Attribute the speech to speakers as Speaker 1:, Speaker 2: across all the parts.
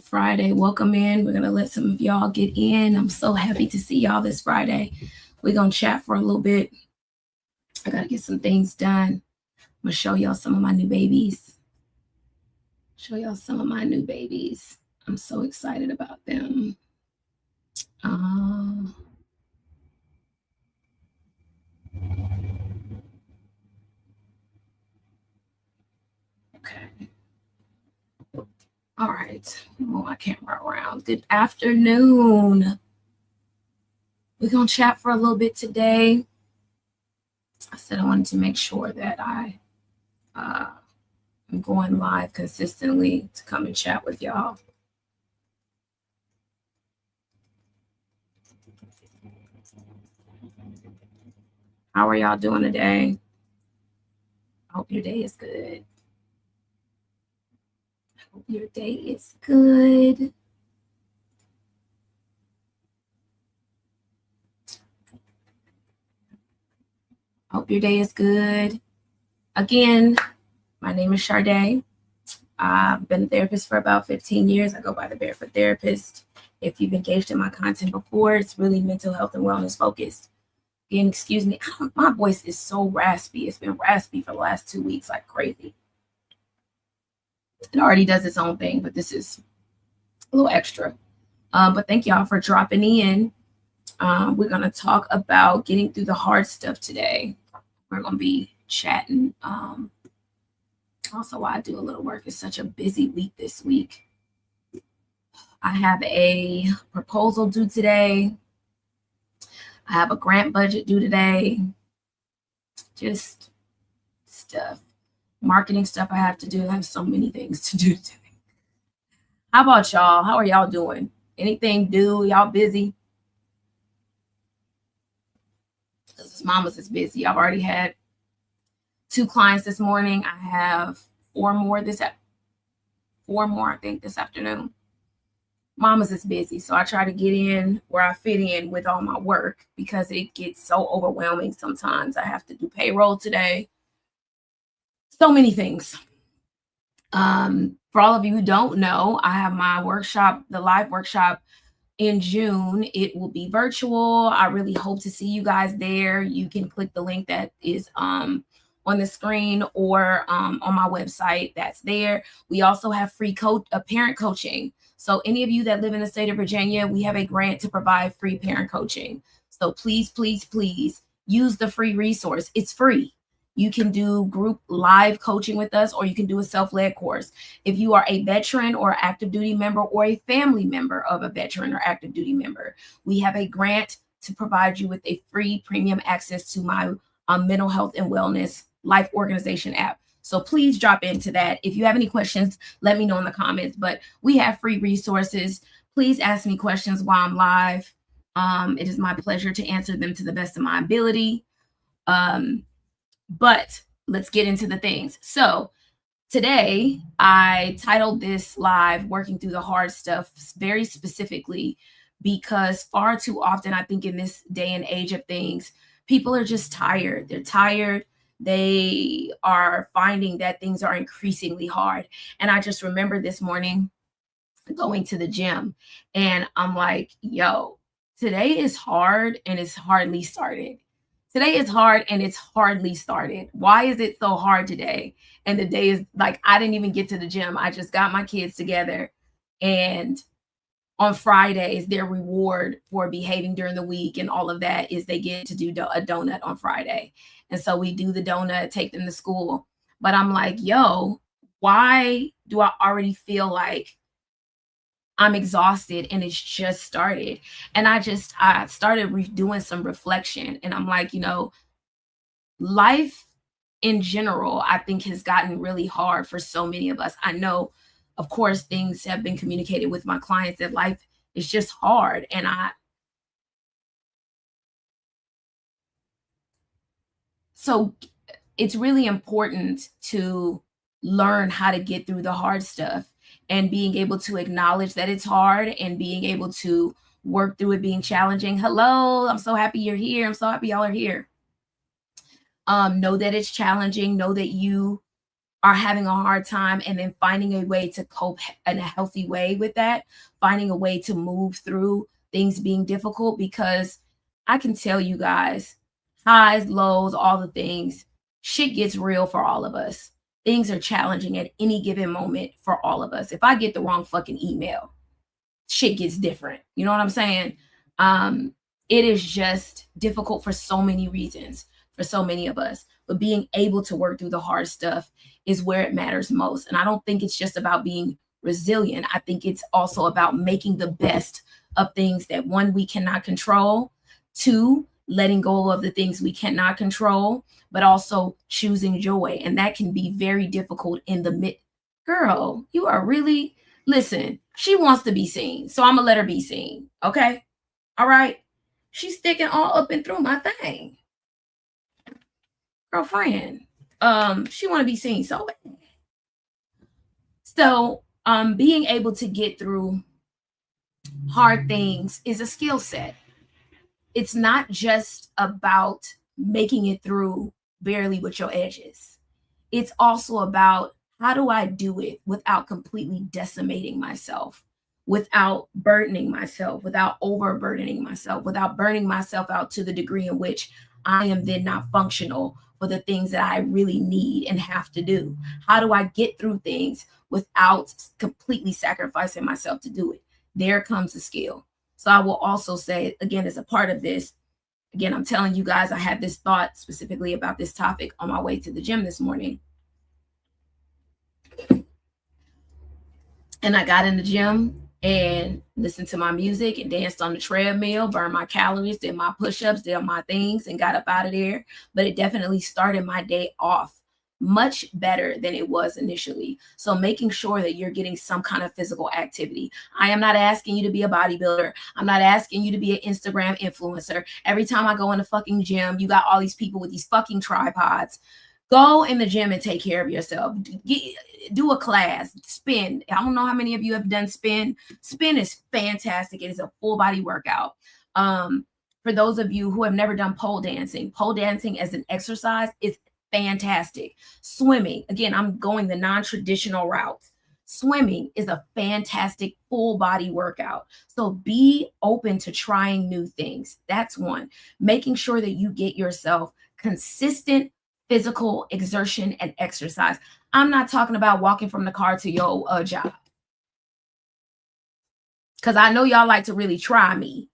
Speaker 1: Friday. Welcome in. We're going to let some of y'all get in. I'm so happy to see y'all this Friday. We're going to chat for a little bit. I got to get some things done. I'm going to show y'all some of my new babies. I'm so excited about them. Okay. All right. Move my camera around. Good afternoon. We're going to chat for a little bit today. I said I wanted to make sure that I'm going live consistently to come and chat with y'all. How are y'all doing today? I hope your day is good. Hope your day is good. Again, my name is Sharday. I've been a therapist for about 15 years. I go by the Barefoot Therapist. If you've engaged in my content before, it's really mental health and wellness focused. Again, excuse me, my voice is so raspy. It's been raspy for the last 2 weeks, like crazy. It already does its own thing, but this is a little extra. But thank y'all for dropping in. We're going to talk about getting through the hard stuff today. We're going to be chatting. Also, while I do a little work, it's such a busy week this week. I have a proposal due today. I have a grant budget due today. Just stuff. Marketing stuff I have to do. I have so many things to do today. How about y'all? How are y'all doing? Anything due? Y'all busy? Because Mama's is busy. I've already had 2 clients this morning. I have 4 more, I think, this afternoon. Mama's is busy, so I try to get in where I fit in with all my work because it gets so overwhelming sometimes. I have to do payroll today. So many things. For all of you who don't know, I have my workshop, the live workshop in June. It will be virtual. I really hope to see you guys there. You can click the link that is on the screen or on my website that's there. We also have free parent coaching. So any of you that live in the state of Virginia, we have a grant to provide free parent coaching. So please, please, please use the free resource. It's free. You can do group live coaching with us, or you can do a self-led course. If you are a veteran or active duty member or a family member of a veteran or active duty member, we have a grant to provide you with a free premium access to my mental health and wellness life organization app. So please drop into that. If you have any questions, let me know in the comments. But we have free resources. Please ask me questions while I'm live. It is my pleasure to answer them to the best of my ability. But let's get into the things. So today I titled this live Working Through the Hard Stuff very specifically because far too often, I think in this day and age of things, people are just tired. They're tired. They are finding that things are increasingly hard. And I just remember this morning going to the gym and I'm like, yo, today is hard and it's hardly started. Today is hard and it's hardly started. Why is it so hard today? And the day is like, I didn't even get to the gym. I just got my kids together. And on Fridays, their reward for behaving during the week and all of that is they get to do a donut on Friday. And so we do the donut, take them to school. But I'm like, yo, why do I already feel like I'm exhausted and it's just started? And I started doing some reflection and I'm like, life in general, I think has gotten really hard for so many of us. I know, of course, things have been communicated with my clients that life is just hard. And so it's really important to learn how to get through the hard stuff and being able to acknowledge that it's hard and being able to work through it being challenging. Hello, I'm so happy you're here. I'm so happy y'all are here. Know that it's challenging. Know that you are having a hard time, and then finding a way to cope in a healthy way with that, finding a way to move through things being difficult. Because I can tell you guys, highs, lows, all the things, shit gets real for all of us. Things are challenging at any given moment for all of us. If I get the wrong fucking email, shit gets different. You know what I'm saying? Um, it is just difficult for so many reasons for so many of us. But being able to work through the hard stuff is where it matters most. And I don't think it's just about being resilient. I think it's also about making the best of things that, one, we cannot control, two, letting go of the things we cannot control, but also choosing joy. And that can be very difficult in the mid. Girl, you are really, listen, she wants to be seen. So I'm gonna let her be seen. Okay. All right. She's sticking all up and through my thing. Girlfriend. She want to be seen so bad. So being able to get through hard things is a skill set. It's not just about making it through barely with your edges. It's also about, how do I do it without completely decimating myself, without burdening myself, without overburdening myself, without burning myself out to the degree in which I am then not functional for the things that I really need and have to do? How do I get through things without completely sacrificing myself to do it? There comes the skill. So I will also say, again, as a part of this, again, I'm telling you guys, I had this thought specifically about this topic on my way to the gym this morning. And I got in the gym and listened to my music and danced on the treadmill, burned my calories, did my push-ups, did my things, and got up out of there. But it definitely started my day off much better than it was initially. So making sure that you're getting some kind of physical activity. I am not asking you to be a bodybuilder. I'm not asking you to be an Instagram influencer. Every time I go in the fucking gym, you got all these people with these fucking tripods. Go in the gym and take care of yourself. Do a class, spin. I don't know how many of you have done spin. Spin is fantastic. It is a full body workout. For those of you who have never done pole dancing as an exercise is fantastic. Swimming, again, I'm going the non-traditional route. Swimming is a fantastic full body workout. So be open to trying new things. That's one. Making sure that you get yourself consistent physical exertion and exercise. I'm not talking about walking from the car to your job, because I know y'all like to really try me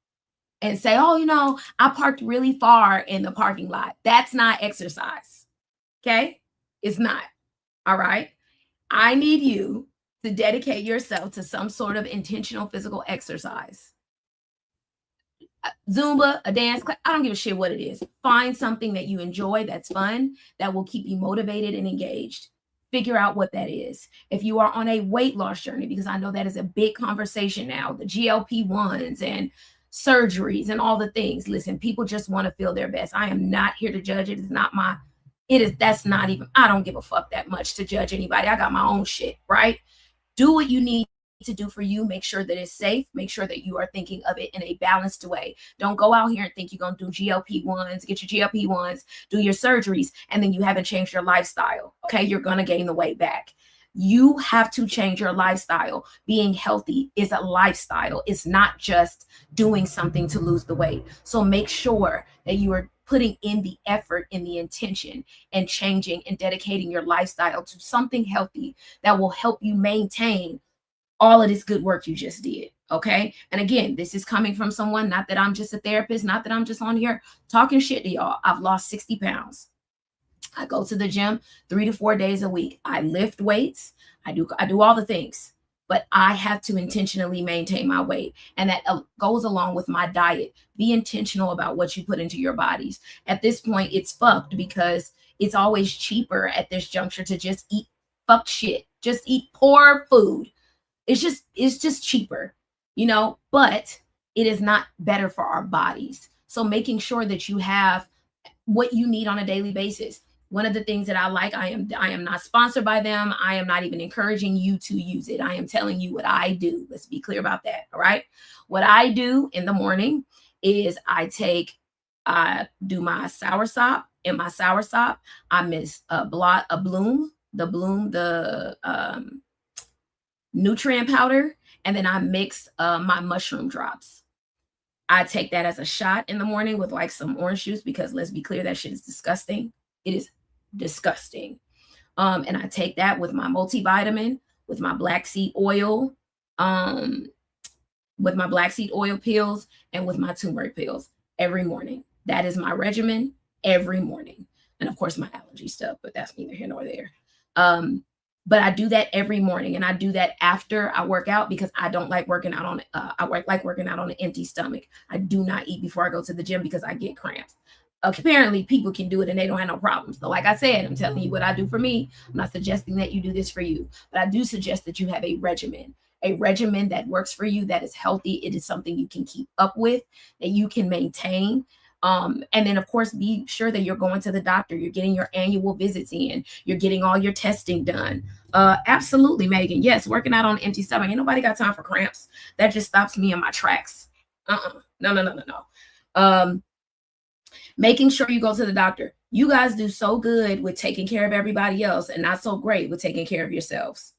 Speaker 1: and say, oh, I parked really far in the parking lot. That's not exercise. Okay? It's not. All right? I need you to dedicate yourself to some sort of intentional physical exercise. Zumba, a dance class, I don't give a shit what it is. Find something that you enjoy, that's fun, that will keep you motivated and engaged. Figure out what that is. If you are on a weight loss journey, because I know that is a big conversation now, the GLP-1s and surgeries and all the things. Listen, people just want to feel their best. I am not here to judge. That's not even, I don't give a fuck that much to judge anybody. I got my own shit, right? Do what you need to do for you. Make sure that it's safe. Make sure that you are thinking of it in a balanced way. Don't go out here and think you're going to do GLP-1s, get your GLP-1s, do your surgeries, and then you haven't changed your lifestyle. Okay, you're going to gain the weight back. You have to change your lifestyle. Being healthy is a lifestyle. It's not just doing something to lose the weight. So make sure that you are putting in the effort and the intention and changing and dedicating your lifestyle to something healthy that will help you maintain all of this good work you just did. Okay. And again, this is coming from someone, not that I'm just a therapist, not that I'm just on here talking shit to y'all. I've lost 60 pounds. I go to the gym 3 to 4 days a week. I lift weights. I do all the things, but I have to intentionally maintain my weight. And that goes along with my diet. Be intentional about what you put into your bodies. At this point, it's fucked because it's always cheaper at this juncture to just eat fuck shit. Just eat poor food. It's just cheaper, but it is not better for our bodies. So making sure that you have what you need on a daily basis. One of the things that I like, I am not sponsored by them. I am not even encouraging you to use it. I am telling you what I do. Let's be clear about that. All right. What I do in the morning is I do my soursop. In my soursop, I mix a bloom, the nutrient powder, and then I mix my mushroom drops. I take that as a shot in the morning with like some orange juice, because let's be clear, that shit is disgusting. It is disgusting. And I take that with my multivitamin, with my black seed oil, with my black seed oil pills, and with my turmeric pills every morning. That is my regimen every morning. And of course, my allergy stuff, but that's neither here nor there. But I do that every morning, and I do that after I work out, because I don't like working out on like working out on an empty stomach. I do not eat before I go to the gym because I get cramps. Apparently people can do it and they don't have no problems. So like I said, I'm telling you what I do for me. I'm not suggesting that you do this for you, but I do suggest that you have a regimen that works for you, that is healthy. It is something you can keep up with, that you can maintain. And then of course, be sure that you're going to the doctor, you're getting your annual visits in, you're getting all your testing done. Absolutely, Megan. Yes, working out on an empty stomach. Ain't nobody got time for cramps. That just stops me in my tracks. No. Making sure you go to the doctor. You guys do so good with taking care of everybody else and not so great with taking care of yourselves.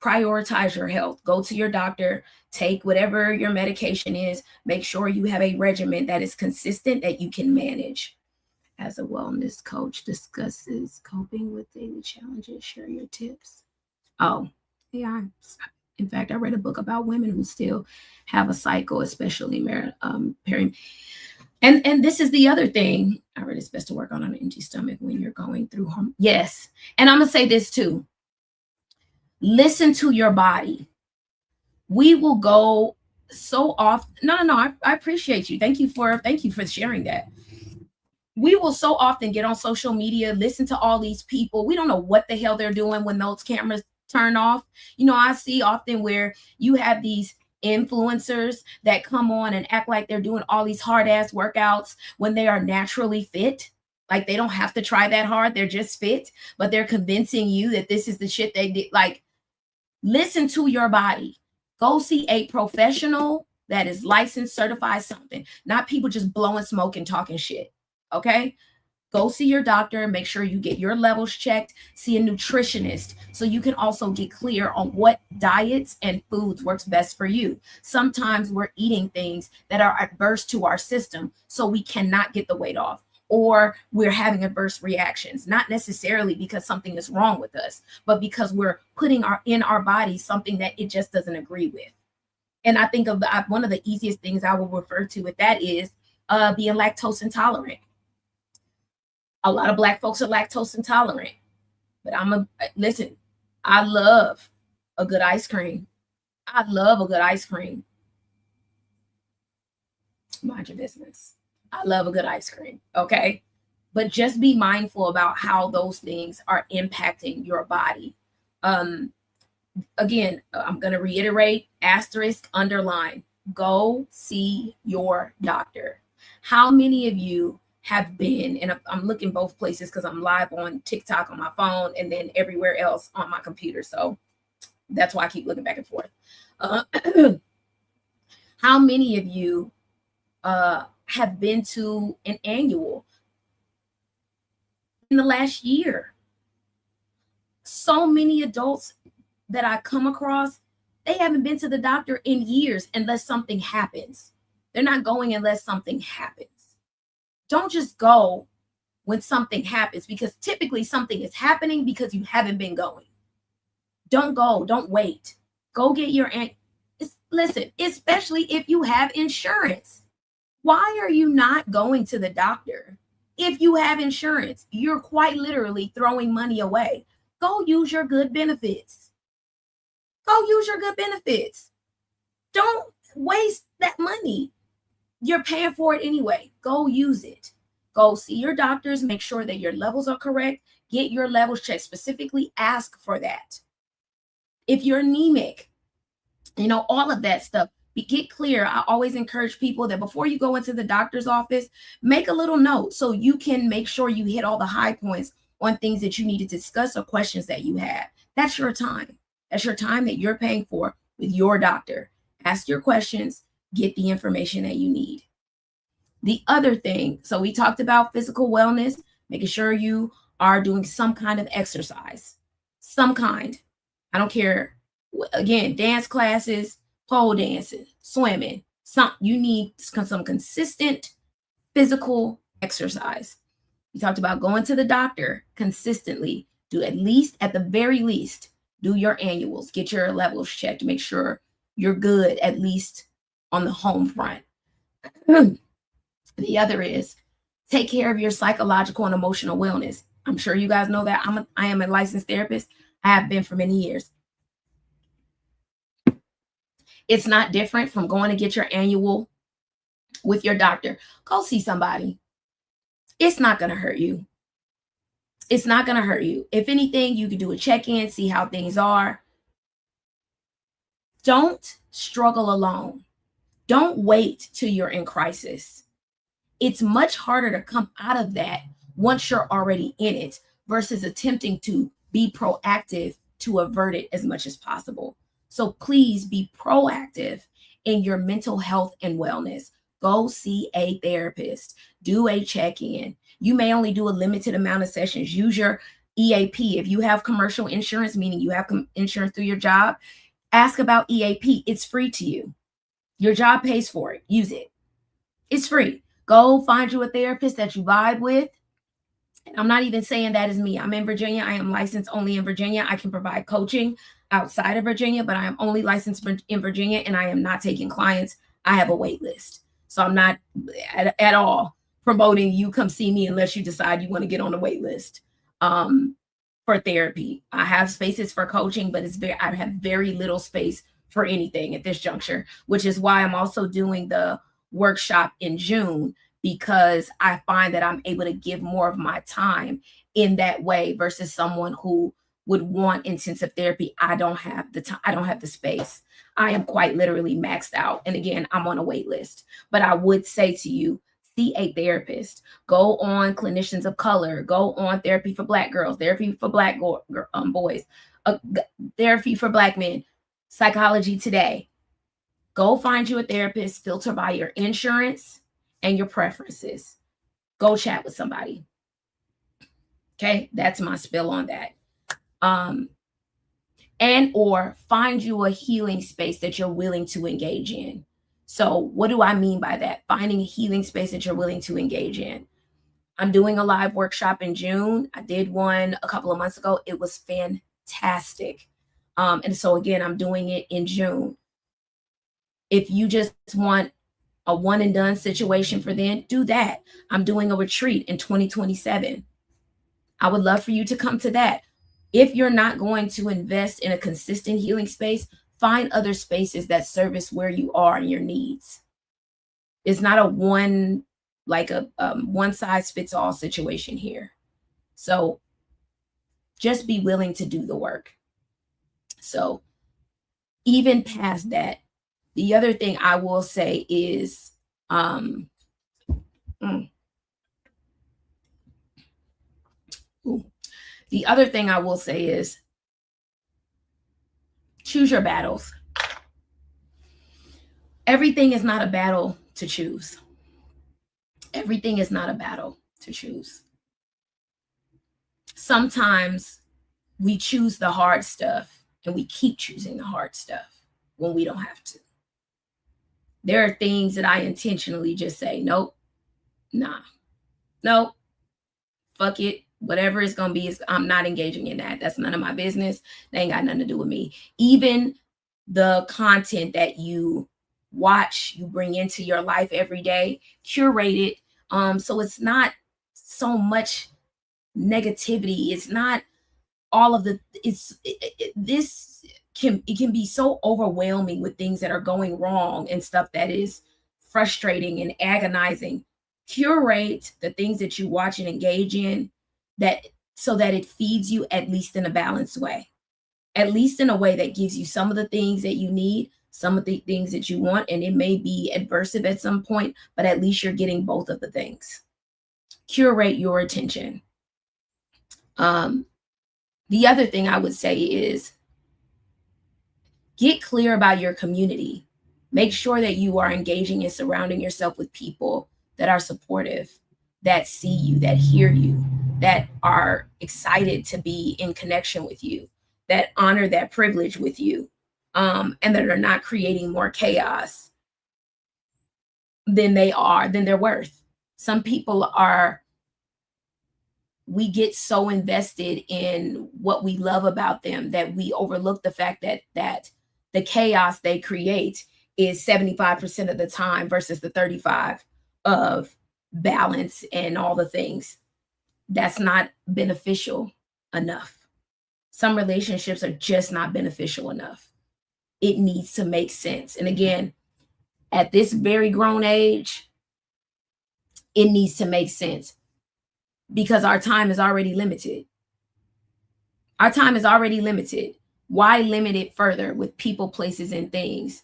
Speaker 1: Prioritize your health. Go to your doctor, take whatever your medication is. Make sure you have a regimen that is consistent, that you can manage. As a wellness coach discusses coping with daily challenges, share your tips. Oh, yeah. In fact, I read a book about women who still have a cycle, especially peri. And this is the other thing. I read it's best to work on an empty stomach when you're going through harm. Yes. And I'm going to say this too. Listen to your body. We will go so often. No. I appreciate you. Thank you for sharing that. We will so often get on social media, listen to all these people. We don't know what the hell they're doing when those cameras turn off. You know, I see often where you have these influencers that come on and act like they're doing all these hard ass workouts when they are naturally fit. Like they don't have to try that hard. They're just fit, but they're convincing you that this is the shit they did. Like, listen to your body. Go see a professional that is licensed, certified, something, not people just blowing smoke and talking shit. Okay. Go see your doctor and make sure you get your levels checked. See a nutritionist so you can also get clear on what diets and foods works best for you. Sometimes we're eating things that are adverse to our system, so we cannot get the weight off, or we're having adverse reactions, not necessarily because something is wrong with us, but because we're putting in our body something that it just doesn't agree with. And I think of one of the easiest things I will refer to with that is being lactose intolerant. A lot of Black folks are lactose intolerant, but listen, I love a good ice cream. I love a good ice cream. Mind your business. I love a good ice cream. Okay. But just be mindful about how those things are impacting your body. Again, I'm going to reiterate, asterisk, underline, go see your doctor. How many of you have been, and I'm looking both places because I'm live on TikTok on my phone and then everywhere else on my computer. So that's why I keep looking back and forth. How many of you have been to an annual in the last year? So many adults that I come across, they haven't been to the doctor in years unless something happens. They're not going unless something happens. Don't just go when something happens, because typically something is happening because you haven't been going. Don't go. Don't wait. Go get your listen, especially if you have insurance. Why are you not going to the doctor? If you have insurance, you're quite literally throwing money away. Go use your good benefits. Go use your good benefits. Don't waste that money. You're paying for it anyway. Go use it. Go see your doctors. Make sure that your levels are correct. Get your levels checked. Specifically ask for that. If you're anemic, all of that stuff. Get clear. I always encourage people that before you go into the doctor's office, make a little note so you can make sure you hit all the high points on things that you need to discuss or questions that you have. That's your time. That's your time that you're paying for with your doctor. Ask your questions. Get the information that you need. The other thing, so we talked about physical wellness, making sure you are doing some kind of exercise. some kind. I don't care. Again, dance classes, pole dancing, swimming. You need some consistent physical exercise. We talked about going to the doctor consistently. Do at the very least, do your annuals, get your levels checked, make sure you're good, at least on the home front. The other is take care of your psychological and emotional wellness. I'm sure you guys know that I am a licensed therapist. I have been for many years. It's not different from going to get your annual with your doctor. Go see somebody. It's not going to hurt you. It's not going to hurt you. If anything, you can do a check-in, see how things are. Don't struggle alone. Don't wait till you're in crisis. It's much harder to come out of that once you're already in it versus attempting to be proactive to avert it as much as possible. So please be proactive in your mental health and wellness. Go see a therapist. Do a check-in. You may only do a limited amount of sessions. Use your EAP. If you have commercial insurance, meaning you have insurance through your job, ask about EAP. It's free to you. Your job pays for it. Use it. It's free. Go find you a therapist that you vibe with. And I'm not even saying that is me. I'm in Virginia. I am licensed only in Virginia. I can provide coaching outside of Virginia, but I am only licensed in Virginia, and I am not taking clients. I have a wait list. So I'm not at all promoting you come see me unless you decide you want to get on the wait list for therapy. I have spaces for coaching, but I have very little space for anything at this juncture, which is why I'm also doing the workshop in June, because I find that I'm able to give more of my time in that way versus someone who would want intensive therapy. I don't have the time. I don't have the space. I am quite literally maxed out. And again, I'm on a wait list. But I would say to you, see a therapist. Go on Clinicians of Color. Go on Therapy for Black Girls, Therapy for Black boys, Therapy for Black men, Psychology Today. Go find you a therapist, filter by your insurance and your preferences. Go chat with somebody. Okay, that's my spill on that. And or find you a healing space that you're willing to engage in. So what do I mean by that? Finding a healing space that you're willing to engage in. I'm doing a live workshop in June. I did one a couple of months ago. It was fantastic. And so again, I'm doing it in June. If you just want a one and done situation for then, do that. I'm doing a retreat in 2027. I would love for you to come to that. If you're not going to invest in a consistent healing space, find other spaces that service where you are and your needs. It's not a one size fits all situation here. So just be willing to do the work. So even past that, the other thing I will say is, the other thing I will say is choose your battles. Everything is not a battle to choose. Everything is not a battle to choose. Sometimes we choose the hard stuff and we keep choosing the hard stuff when we don't have to. There are things that I intentionally just say, nope, nah, nope, fuck it. Whatever it's going to be, I'm not engaging in that. That's none of my business. They ain't got nothing to do with me. Even the content that you watch, you bring into your life every day, curate it. So it's not so much negativity. It's not all of the, it can be so overwhelming with things that are going wrong and stuff that is frustrating and agonizing. Curate the things that you watch and engage in, that so that it feeds you at least in a balanced way, at least in a way that gives you some of the things that you need, some of the things that you want, and it may be adversive at some point, but at least you're getting both of the things. Curate your attention. The other thing I would say is get clear about your community. Make sure that you are engaging and surrounding yourself with people that are supportive, that see you, that hear you, that are excited to be in connection with you. that honor that privilege with you, and that are not creating more chaos than they're worth. Some people we get so invested in what we love about them that we overlook the fact that the chaos they create is 75% of the time versus the 35 of balance and all the things. That's not beneficial enough. Some relationships are just not beneficial enough. It needs to make sense. And again, at this very grown age, it needs to make sense because our time is already limited. Our time is already limited. Why limit it further with people, places, and things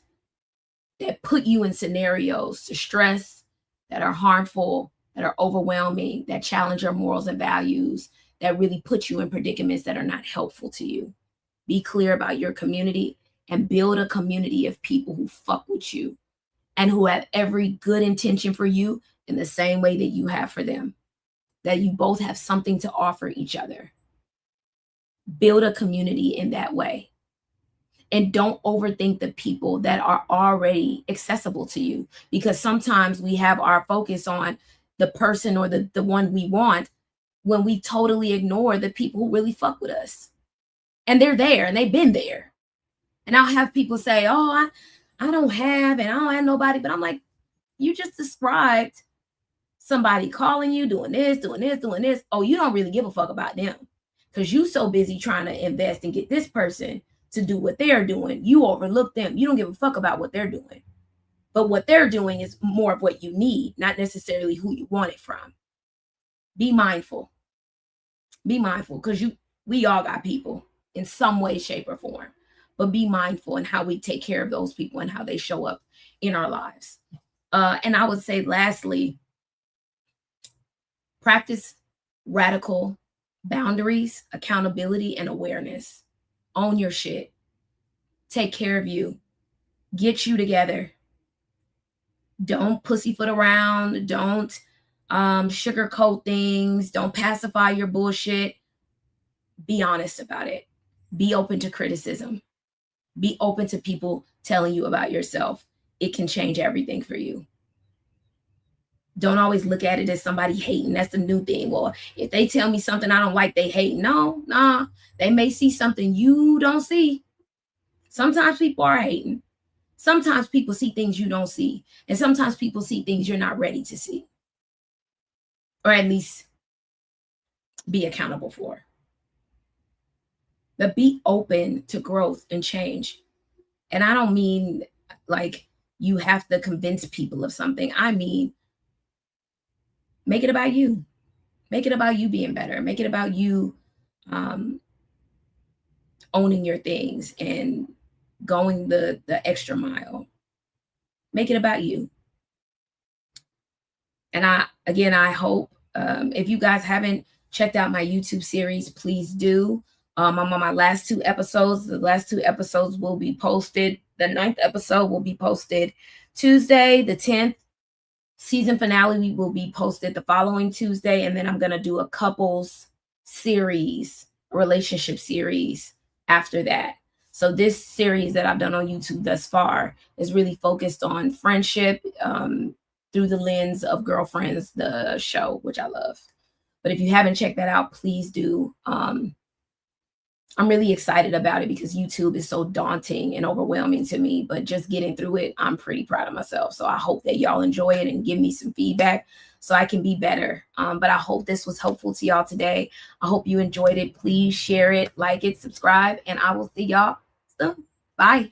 Speaker 1: that put you in scenarios to stress, that are harmful, that are overwhelming, that challenge your morals and values, that really put you in predicaments that are not helpful to you? Be clear about your community and build a community of people who fuck with you and who have every good intention for you in the same way that you have for them, that you both have something to offer each other. Build a community in that way. And don't overthink the people that are already accessible to you, because sometimes we have our focus on the person or the one we want when we totally ignore the people who really fuck with us. And they're there and they've been there. And I'll have people say, oh, I don't have nobody. But I'm like, you just described somebody calling you, doing this. Oh, you don't really give a fuck about them because you so busy trying to invest and get this person to do what they're doing. You overlook them. You don't give a fuck about what they're doing. But what they're doing is more of what you need, not necessarily who you want it from. Be mindful. Be mindful, because we all got people in some way, shape, or form. But be mindful in how we take care of those people and how they show up in our lives. And I would say, lastly, practice radical boundaries, accountability, and awareness. Own your shit. Take care of you. Get you together. Don't pussyfoot around. Don't sugarcoat things. Don't pacify your bullshit. Be honest about it. Be open to criticism. Be open to people telling you about yourself. It can change everything for you. Don't always look at it as somebody hating. That's the new thing. Well, if they tell me something I don't like, they hate. No, nah. They may see something you don't see. Sometimes people are hating. Sometimes people see things you don't see. And sometimes people see things you're not ready to see. Or at least be accountable for. But be open to growth and change. And I don't mean like you have to convince people of something. I mean, make it about you. Make it about you being better. Make it about you owning your things and going the extra mile. Make it about you. And I hope if you guys haven't checked out my YouTube series, please do. I'm on my last 2 episodes. The last 2 episodes will be posted. The 9th episode will be posted Tuesday, the 10th. Season finale will be posted the following Tuesday. And then I'm going to do a couples series, a relationship series after that. So this series that I've done on YouTube thus far is really focused on friendship through the lens of Girlfriends, the show, which I love. But if you haven't checked that out, please do. I'm really excited about it because YouTube is so daunting and overwhelming to me, but just getting through it, I'm pretty proud of myself. So I hope that y'all enjoy it and give me some feedback so I can be better. But I hope this was helpful to y'all today. I hope you enjoyed it. Please share it, like it, subscribe, and I will see y'all soon. Bye.